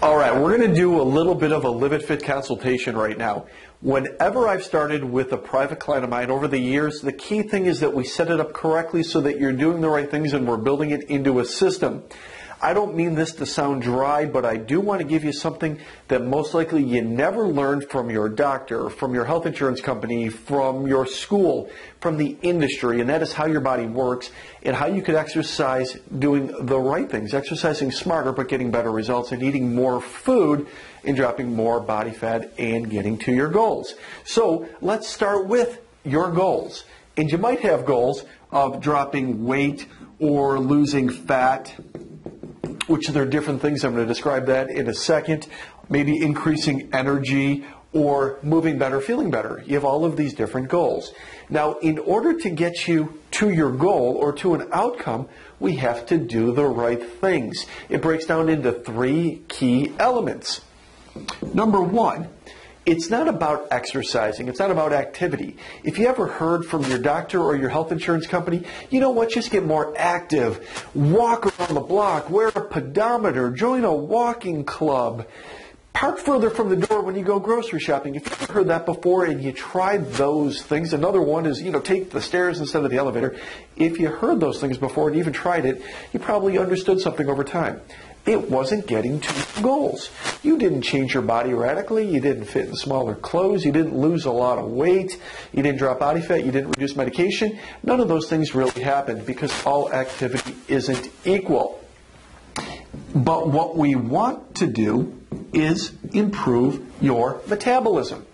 All right, we're going to do a little bit of a Live It Fit consultation right now. Whenever I've started with a private client of mine over the years, the key thing is that we set it up correctly so that you're doing the right things and we're building it into a system. I don't mean this to sound dry, but I do want to give you something that most likely you never learned from your doctor, from your health insurance company, from your school, from the industry, and that is how your body works and how you could exercise doing the right things, exercising smarter but getting better results and eating more food and dropping more body fat and getting to your goals. So let's start with your goals. And you might have goals of dropping weight or losing fat, which there are different things. I'm going to describe that in a second. Maybe increasing energy or moving better, feeling better. You have all of these different goals. Now, in order to get you to your goal or to an outcome, we have to do the right things. It breaks down into three key elements. Number one, it's not about exercising. It's not about activity. If you ever heard from your doctor or your health insurance company, you know what, just get more active. Walk around the block, wear a pedometer, join a walking club, park further from the door when you go grocery shopping. If you've ever heard that before and you tried those things, another one is, take the stairs instead of the elevator. If you heard those things before and even tried it, you probably understood something over time. It wasn't getting to your goals. You didn't change your body radically. You didn't fit in smaller clothes. You didn't lose a lot of weight. You didn't drop body fat. You didn't reduce medication. None of those things really happened because all activity isn't equal. But what we want to do is improve your metabolism.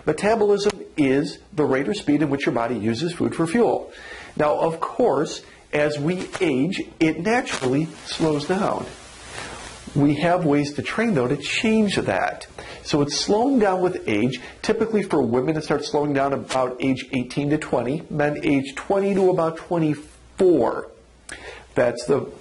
Metabolism is the rate or speed in which your body uses food for fuel. Now, of course, as we age, it naturally slows down. We have ways to train, though, to change that. So it's slowing down with age. Typically for women, it starts slowing down about age 18 to 20. Men age 20 to about 24. That's the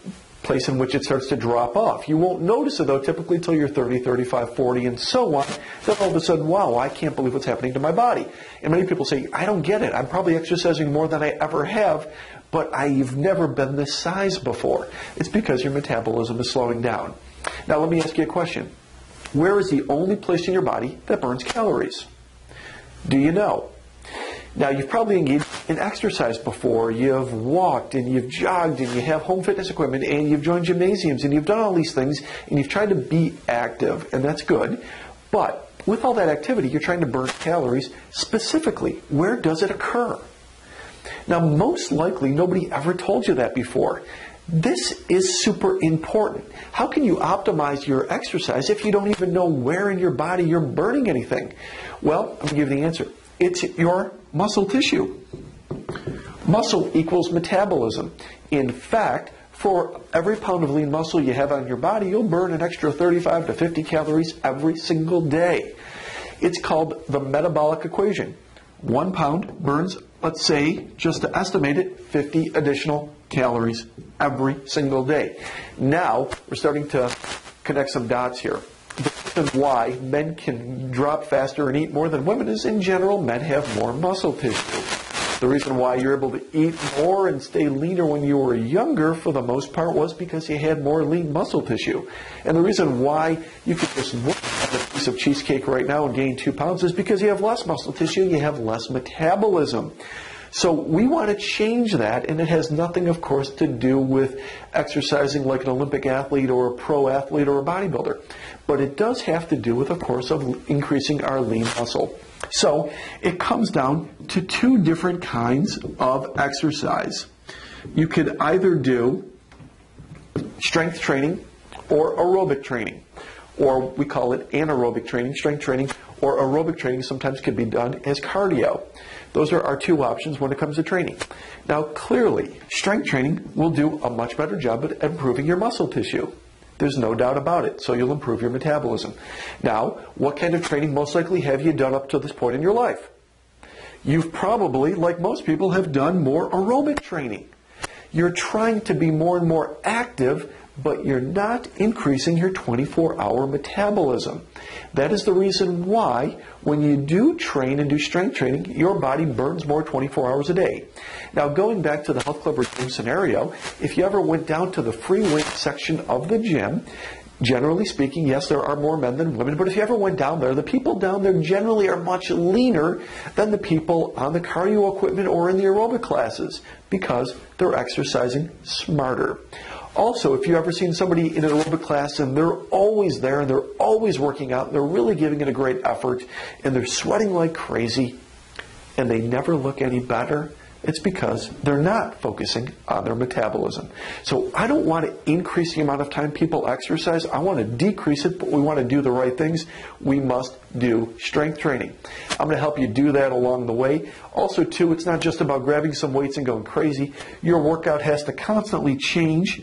place in which it starts to drop off. You won't notice it, though, typically until you're 30, 35, 40, and so on. Then all of a sudden, wow, I can't believe what's happening to my body. And many people say, I don't get it. I'm probably exercising more than I ever have, but I've never been this size before. It's because your metabolism is slowing down. Now, let me ask you a question. Where is the only place in your body that burns calories? Do you know? Now, you've probably engaged in exercise before. You've walked and you've jogged and you have home fitness equipment and you've joined gymnasiums and you've done all these things and you've tried to be active, and that's good. But with all that activity, you're trying to burn calories. Specifically, where does it occur? Now, most likely, nobody ever told you that before. This is super important. How can you optimize your exercise if you don't even know where in your body you're burning anything? Well, I'm going to give you the answer. It's your muscle tissue. Muscle equals metabolism. In fact, for every pound of lean muscle you have on your body, you'll burn an extra 35 to 50 calories every single day. It's called the metabolic equation. 1 pound burns, let's say, just to estimate it, 50 additional calories every single day. Now, we're starting to connect some dots here. The reason why men can drop faster and eat more than women is, in general, men have more muscle tissue. The reason why you're able to eat more and stay leaner when you were younger, for the most part, was because you had more lean muscle tissue. And the reason why you could just look at a piece of cheesecake right now and gain 2 pounds is because you have less muscle tissue, you have less metabolism. So we want to change that, and it has nothing, of course, to do with exercising like an Olympic athlete or a pro athlete or a bodybuilder. But it does have to do with, of course, of increasing our lean muscle. So it comes down to 2 different kinds of exercise. You could either do strength training or aerobic training, or we call it anaerobic training. Strength training or aerobic training sometimes can be done as cardio. Those are our 2 options when it comes to training. Now, clearly, strength training will do a much better job at improving your muscle tissue. There's no doubt about it. So you'll improve your metabolism. Now, what kind of training most likely have you done up to this point in your life? You've probably, like most people, have done more aerobic training. You're trying to be more and more active, but you're not increasing your 24-hour metabolism. That is the reason why when you do train and do strength training, your body burns more 24 hours a day. Now, going back to the health club or gym scenario, if you ever went down to the free weight section of the gym, Generally speaking, yes, there are more men than women, but if you ever went down there, the people down there generally are much leaner than the people on the cardio equipment or in the aerobic classes because they're exercising smarter. Also, if you've ever seen somebody in an aerobic class and they're always there and they're always working out, and they're really giving it a great effort, and they're sweating like crazy, and they never look any better, it's because they're not focusing on their metabolism. So I don't want to increase the amount of time people exercise. I want to decrease it, but we want to do the right things. We must do strength training. I'm going to help you do that along the way. Also, too, it's not just about grabbing some weights and going crazy. Your workout has to constantly change,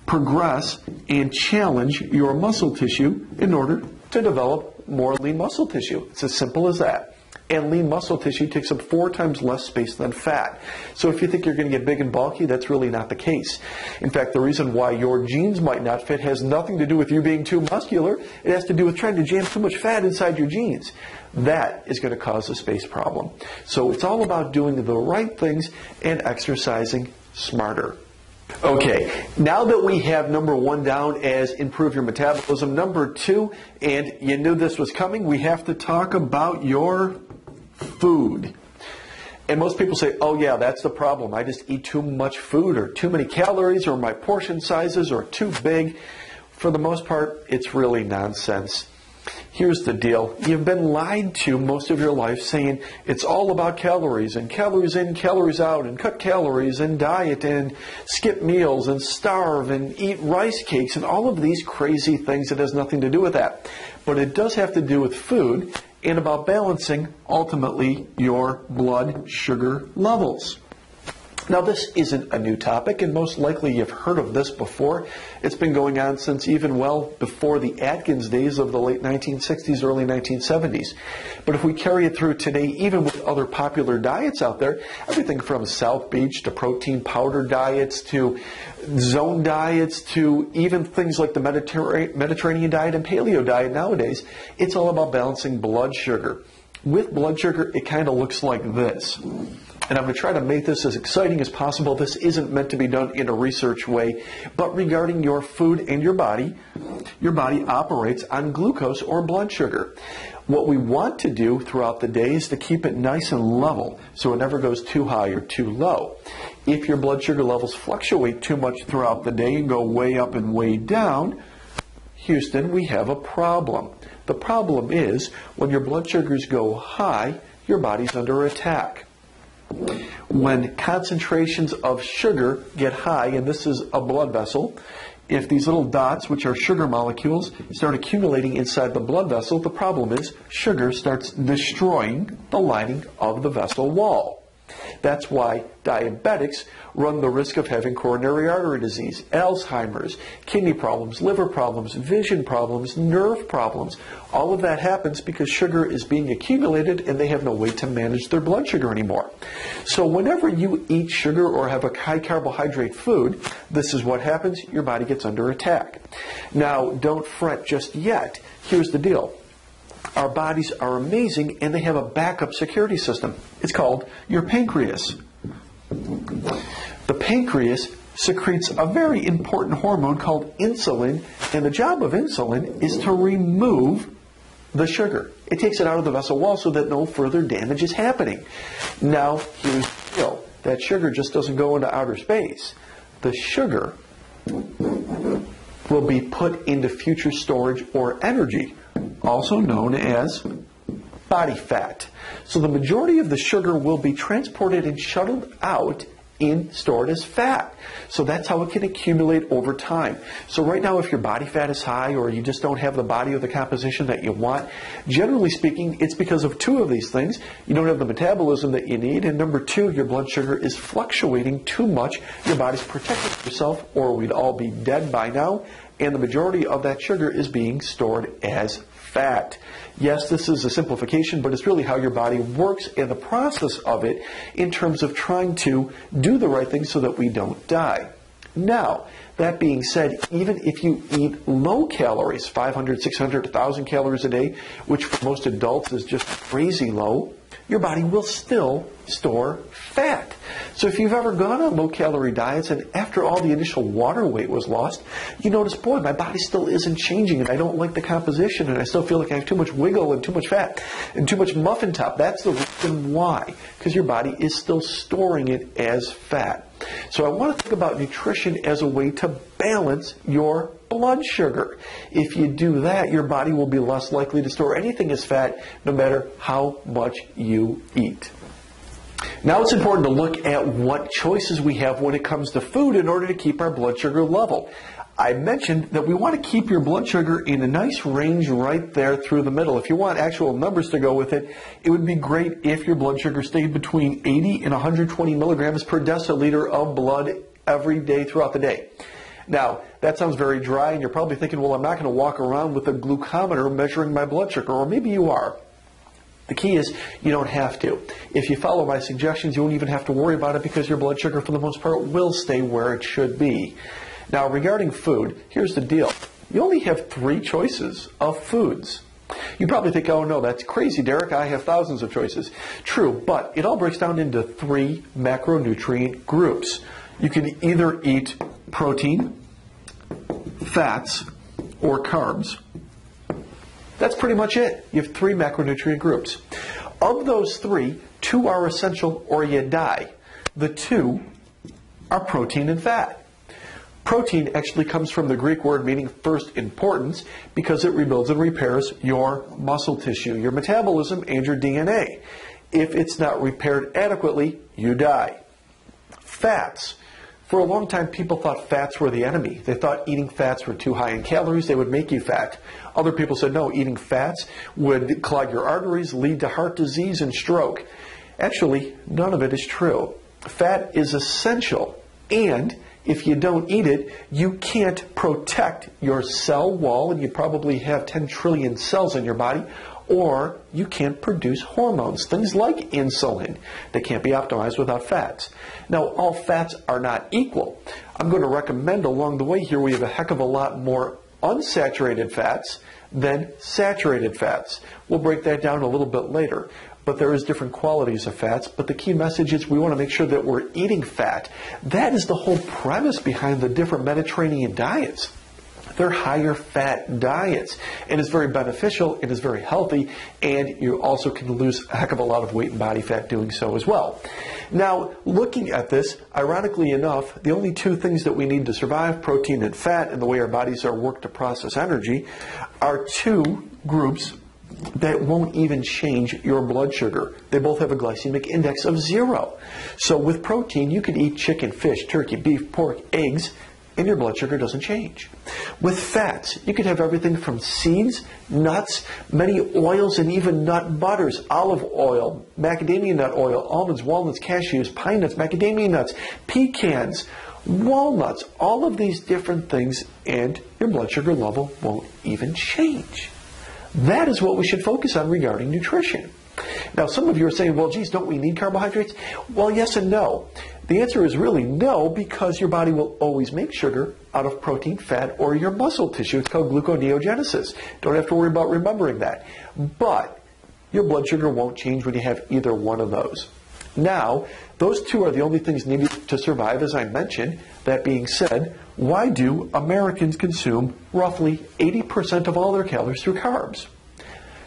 progress, and challenge your muscle tissue in order to develop more lean muscle tissue. It's as simple as that. And lean muscle tissue takes up 4 times less space than fat. So if you think you're going to get big and bulky, that's really not the case. In fact, the reason why your jeans might not fit has nothing to do with you being too muscular. It has to do with trying to jam too much fat inside your jeans. That is going to cause a space problem. So it's all about doing the right things and exercising smarter. Okay, now that we have number 1 down as improve your metabolism, number 2, and you knew this was coming, we have to talk about your food. And most people say, oh yeah, that's the problem. I just eat too much food or too many calories or my portion sizes are too big. For the most part, it's really nonsense. Here's the deal. You've been lied to most of your life saying it's all about calories and calories in, calories out and cut calories and diet and skip meals and starve and eat rice cakes and all of these crazy things that has nothing to do with that. But it does have to do with food and about balancing, ultimately, your blood sugar levels. Now, this isn't a new topic, and most likely you've heard of this before. It's been going on since even well before the Atkins days of the late 1960s, early 1970s. But if we carry it through today, even with other popular diets out there, everything from South Beach to protein powder diets to zone diets to even things like the Mediterranean diet and paleo diet nowadays, it's all about balancing blood sugar. With blood sugar, it kind of looks like this. And I'm going to try to make this as exciting as possible. This isn't meant to be done in a research way, but regarding your food and your body operates on glucose or blood sugar. What we want to do throughout the day is to keep it nice and level so it never goes too high or too low. If your blood sugar levels fluctuate too much throughout the day and go way up and way down, Houston, we have a problem. The problem is when your blood sugars go high, your body's under attack. When concentrations of sugar get high, and this is a blood vessel, if these little dots, which are sugar molecules, start accumulating inside the blood vessel, the problem is sugar starts destroying the lining of the vessel wall. That's why diabetics run the risk of having coronary artery disease, Alzheimer's, kidney problems, liver problems, vision problems, nerve problems. All of that happens because sugar is being accumulated and they have no way to manage their blood sugar anymore. So whenever you eat sugar or have a high carbohydrate food, this is what happens. Your body gets under attack. Now, don't fret just yet. Here's the deal. Our bodies are amazing, and they have a backup security system. It's called your pancreas. The pancreas secretes a very important hormone called insulin, and the job of insulin is to remove the sugar. It takes it out of the vessel wall so that no further damage is happening. Now, here's the deal. That sugar just doesn't go into outer space. The sugar will be put into future storage or energy, also known as body fat. So the majority of the sugar will be transported and shuttled out and stored as fat. So that's how it can accumulate over time. So right now, if your body fat is high or you just don't have the body or the composition that you want, generally speaking, it's because of 2 of these things. You don't have the metabolism that you need, and number 2, your blood sugar is fluctuating too much. Your body's protecting yourself, or we'd all be dead by now, and the majority of that sugar is being stored as fat. Yes, this is a simplification, but it's really how your body works and the process of it in terms of trying to do the right thing so that we don't die. Now, that being said, even if you eat low calories, 500, 600, 1,000 calories a day, which for most adults is just crazy low, your body will still store fat. So if you've ever gone on low-calorie diets and after all the initial water weight was lost, you notice, boy, my body still isn't changing and I don't like the composition and I still feel like I have too much wiggle and too much fat and too much muffin top. That's the reason why, because your body is still storing it as fat. So I want to think about nutrition as a way to balance your blood sugar. If you do that, your body will be less likely to store anything as fat, no matter how much you eat. Now it's important to look at what choices we have when it comes to food in order to keep our blood sugar level. I mentioned that we want to keep your blood sugar in a nice range right there through the middle. If you want actual numbers to go with it, it would be great if your blood sugar stayed between 80 and 120 milligrams per deciliter of blood every day throughout the day. Now, that sounds very dry, and you're probably thinking, well, I'm not going to walk around with a glucometer measuring my blood sugar, or maybe you are. The key is you don't have to. If you follow my suggestions, you won't even have to worry about it because your blood sugar, for the most part, will stay where it should be. Now, regarding food, here's the deal. You only have 3 choices of foods. You probably think, oh no, that's crazy, Derek. I have thousands of choices. True, but it all breaks down into 3 macronutrient groups. You can either eat protein, fats, or carbs. That's pretty much it. You have 3 macronutrient groups. Of those 3, 2 are essential or you die. The 2 are protein and fat. Protein actually comes from the Greek word meaning first importance because it rebuilds and repairs your muscle tissue, your metabolism, and your DNA. If it's not repaired adequately, you die. Fats. For a long time, people thought fats were the enemy. They thought eating fats were too high in calories, they would make you fat. Other people said, no, eating fats would clog your arteries, lead to heart disease and stroke. Actually, none of it is true. Fat is essential, and if you don't eat it, you can't protect your cell wall, and you probably have 10 trillion cells in your body, or you can't produce hormones, things like insulin. They can't be optimized without fats. Now, all fats are not equal. I'm going to recommend along the way here we have a heck of a lot more unsaturated fats than saturated fats. We'll break that down a little bit later. But there is different qualities of fats, but the key message is we want to make sure that we're eating fat. That is the whole premise behind the different Mediterranean diets. They're higher fat diets, and it's very beneficial, it is very healthy, and you also can lose a heck of a lot of weight and body fat doing so as well. Now, looking at this, ironically enough, the only 2 things that we need to survive, protein and fat, and the way our bodies are worked to process energy, are 2 groups that won't even change your blood sugar. They both have a glycemic index of 0. So with protein, you can eat chicken, fish, turkey, beef, pork, eggs, and your blood sugar doesn't change. With fats, you can have everything from seeds, nuts, many oils, and even nut butters, olive oil, macadamia nut oil, almonds, walnuts, cashews, pine nuts, macadamia nuts, pecans, walnuts, all of these different things, and your blood sugar level won't even change. That is what we should focus on regarding nutrition. Now, some of you are saying, well, geez, don't we need carbohydrates? Well, yes and no. The answer is really no, because your body will always make sugar out of protein, fat, or your muscle tissue. It's called gluconeogenesis. Don't have to worry about remembering that. But your blood sugar won't change when you have either one of those. Now, those 2 are the only things needed to survive, as I mentioned. That being said, why do Americans consume roughly 80% of all their calories through carbs?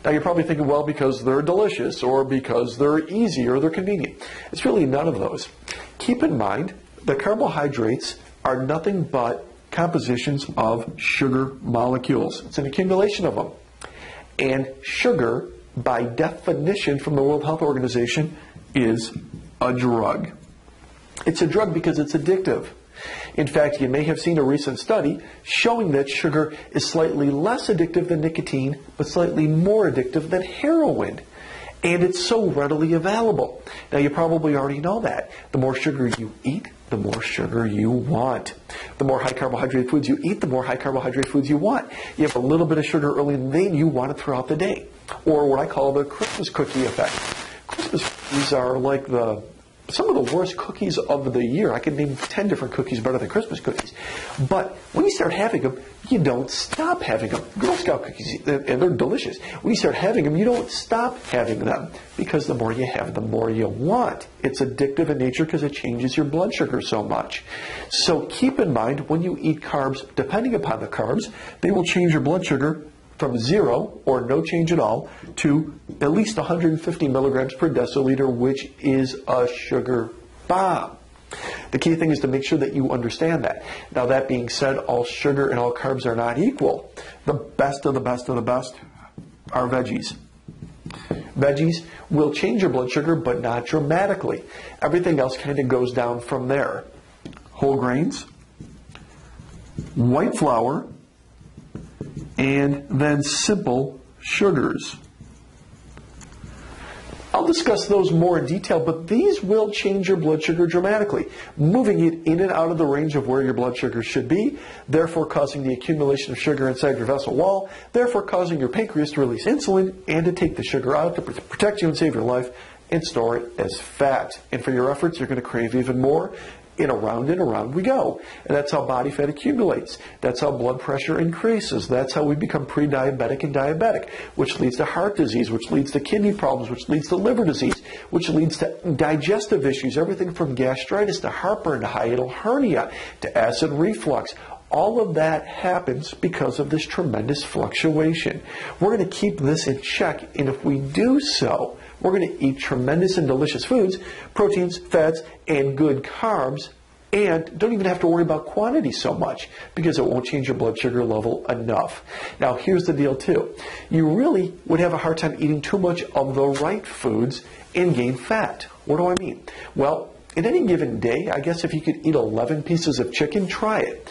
Now, you're probably thinking, well, because they're delicious, or because they're easy, or they're convenient. It's really none of those. Keep in mind that carbohydrates are nothing but compositions of sugar molecules. It's an accumulation of them. And sugar, by definition from the World Health Organization, is a drug. It's a drug because it's addictive. In fact, you may have seen a recent study showing that sugar is slightly less addictive than nicotine, but slightly more addictive than heroin. And it's so readily available. Now, you probably already know that. The more sugar you eat, the more sugar you want. The more high carbohydrate foods you eat, the more high carbohydrate foods you want. You have a little bit of sugar early in the day, and you want it throughout the day. Or what I call the Christmas cookie effect. Christmas cookies are like the some of the worst cookies of the year. I could name 10 different cookies better than Christmas cookies. But when you start having them, you don't stop having them. Girl Scout cookies, and they're delicious. When you start having them, you don't stop having them, because the more you have, the more you want. It's addictive in nature because it changes your blood sugar so much. So keep in mind, when you eat carbs, depending upon the carbs, they will change your blood sugar from 0 or no change at all to at least 150 milligrams per deciliter, which is a sugar bomb. The key thing is to make sure that you understand that. Now, that being said, all sugar and all carbs are not equal. The best of the best of the best are veggies. Veggies will change your blood sugar, but not dramatically. Everything else kind of goes down from there. Whole grains, white flour, and then simple sugars. I'll discuss those more in detail, but these will change your blood sugar dramatically, moving it in and out of the range of where your blood sugar should be, therefore causing the accumulation of sugar inside your vessel wall, therefore causing your pancreas to release insulin and to take the sugar out to protect you and save your life and store it as fat. And for your efforts, you're going to crave even more. And around we go. And that's how body fat accumulates. That's how blood pressure increases. That's how we become pre-diabetic and diabetic, which leads to heart disease, which leads to kidney problems, which leads to liver disease, which leads to digestive issues, everything from gastritis to heartburn to hiatal hernia to acid reflux. All of that happens because of this tremendous fluctuation. We're going to keep this in check, and if we do so, we're going to eat tremendous and delicious foods, proteins, fats, and good carbs, and don't even have to worry about quantity so much because it won't change your blood sugar level enough. Now, here's the deal, too. You really would have a hard time eating too much of the right foods and gain fat. What do I mean? Well, in any given day, I guess if you could eat 11 pieces of chicken, try it.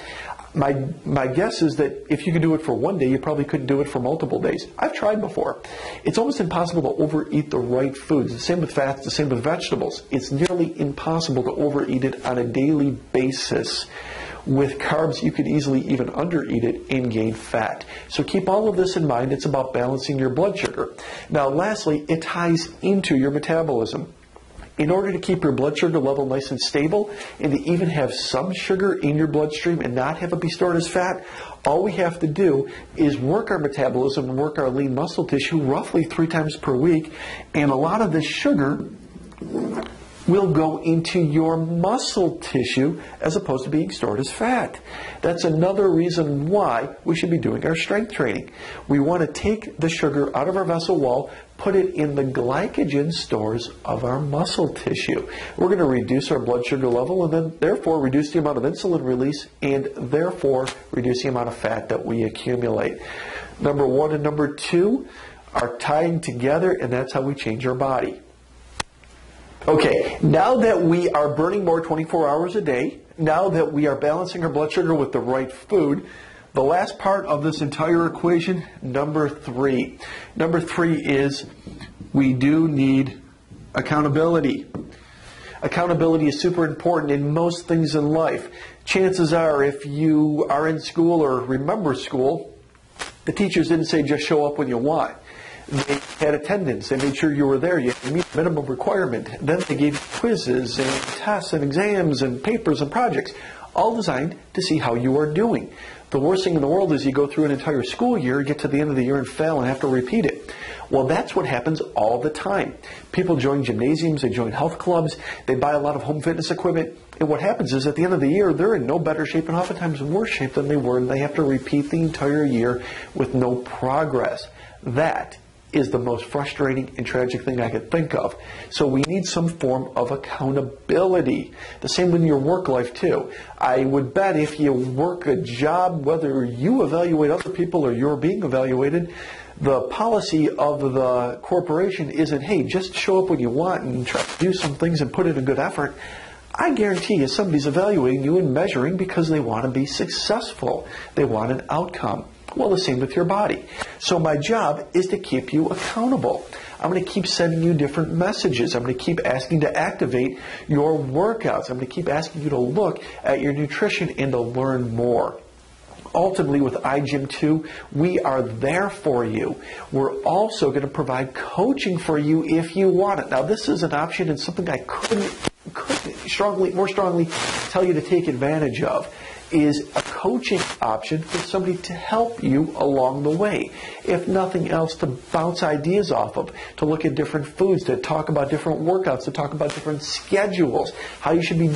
My guess is that if you could do it for one day, you probably couldn't do it for multiple days. I've tried before. It's almost impossible to overeat the right foods. The same with fats, the same with vegetables. It's nearly impossible to overeat it on a daily basis. With carbs, you could easily even undereat it and gain fat. So keep all of this in mind. It's about balancing your blood sugar. Now, lastly, it ties into your metabolism. In order to keep your blood sugar level nice and stable, and to even have some sugar in your bloodstream and not have it be stored as fat, all we have to do is work our metabolism and work our lean muscle tissue roughly 3 times per week, and a lot of this sugar will go into your muscle tissue as opposed to being stored as fat. That's another reason why we should be doing our strength training. We want to take the sugar out of our vessel wall, put it in the glycogen stores of our muscle tissue. We're going to reduce our blood sugar level and then therefore reduce the amount of insulin release and therefore reduce the amount of fat that we accumulate. Number 1 and number 2 are tying together, and that's how we change our body. Okay, now that we are burning more 24 hours a day, now that we are balancing our blood sugar with the right food, the last part of this entire equation, number 3. Number 3 is we do need accountability. Accountability is super important in most things in life. Chances are, if you are in school or remember school, the teachers didn't say just show up when you want. They had attendance. They made sure you were there. You had to meet the minimum requirement. Then they gave you quizzes and tests and exams and papers and projects, all designed to see how you are doing. The worst thing in the world is you go through an entire school year, get to the end of the year and fail and have to repeat it. Well, that's what happens all the time. People join gymnasiums, they join health clubs, they buy a lot of home fitness equipment, and what happens is at the end of the year, they're in no better shape and oftentimes worse shape than they were, and they have to repeat the entire year with no progress. That is the most frustrating and tragic thing I could think of. So we need some form of accountability. The same with your work life too. I would bet if you work a job, whether you evaluate other people or you're being evaluated, the policy of the corporation isn't, hey, just show up when you want and try to do some things and put in a good effort. I guarantee you somebody's evaluating you and measuring because they want to be successful. They want an outcome. Well, the same with your body. So my job is to keep you accountable. I'm going to keep sending you different messages. I'm going to keep asking to activate your workouts. I'm going to keep asking you to look at your nutrition and to learn more. Ultimately, with iGym2, we are there for you. We're also going to provide coaching for you if you want it. Now, this is an option and something I couldn't could more strongly tell you to take advantage of is a coaching option for somebody to help you along the way. If nothing else, to bounce ideas off of, to look at different foods, to talk about different workouts, to talk about different schedules, how you should be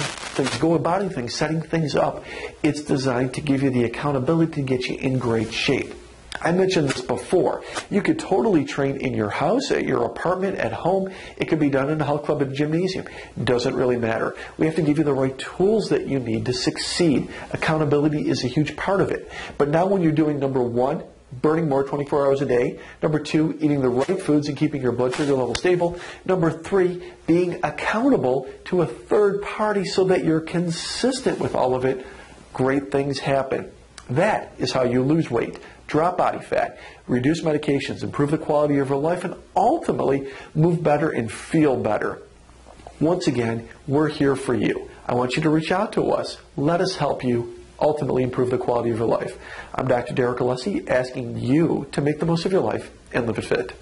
going about things, setting things up. It's designed to give you the accountability to get you in great shape. I mentioned this before. You could totally train in your house, at your apartment, at home. It could be done in a health club, at a gymnasium. Doesn't really matter. We have to give you the right tools that you need to succeed. Accountability is a huge part of it. But now when you're doing, number one, burning more 24 hours a day. Number two, eating the right foods and keeping your blood sugar level stable. Number three, being accountable to a third party so that you're consistent with all of it. Great things happen. That is how you lose weight, drop body fat, reduce medications, improve the quality of your life, and ultimately move better and feel better. Once again, we're here for you. I want you to reach out to us. Let us help you ultimately improve the quality of your life. I'm Dr. Derek Alessi, asking you to make the most of your life and live it fit.